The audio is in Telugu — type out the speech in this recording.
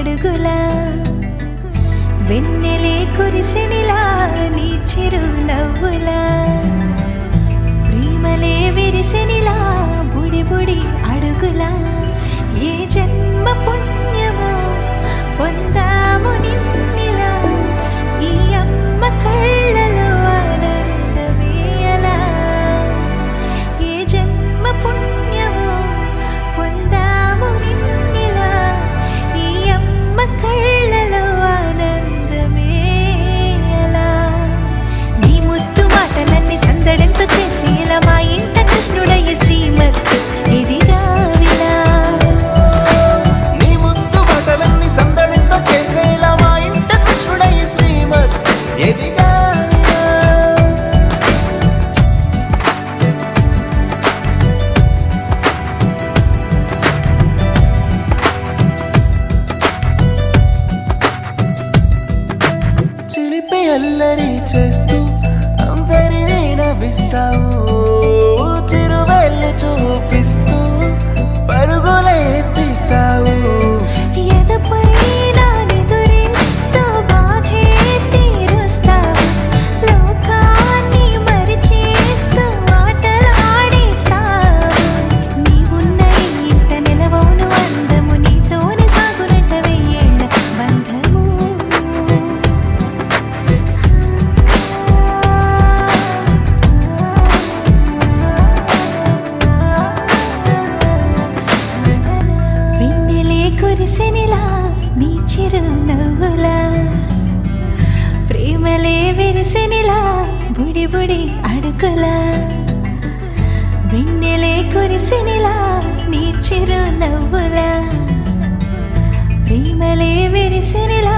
అడుగులా వెన్నెలే కురిసెనిలా నీ చిరు నవ్వులా ప్రేమలే విరిసెనిలా బుడి బుడి అడుగులా ఏ జన్మ పుణ్యమో పొందాము నిన్నిలా ఈ అమ్మ కళ్ళలో ఆనందమే అలా ఏ జన్మ పుణ్యమో పొందాము నిన్నిలా ఈ అమ్మ కళ్ళలో ఆనందమే అలా నీ ముద్దు మాటలన్నీ సందడంతో చేసి ఇలా మా ఇంట కృష్ణుడయ్య శ్రీమత్ ఇదిగా అల్లరి చేస్తూ అందరినీ నవ్విస్తావు చిరువెళ్ళు చూపిస్తూ పరుగులే తీస్తావు ఎదపై నానెదురిస్తూ బాధే తీరుస్తావు లోకాన్ని మరిచేస్తూ ఆటలు ఆడిస్తావు నీవున్న ఇంట నిలవవును అందము నీతోనే సాగునట్ట వెయ్యేళ్ళ బంధము కురిసెనిలా నీ చిరు నవ్వులా ప్రేమలే విరిసెనిలా బుడి బుడి అడుగులా వెన్నెలే కురిసెనిలా నీ చిరు నవ్వులా ప్రేమలే విరిసెనిలా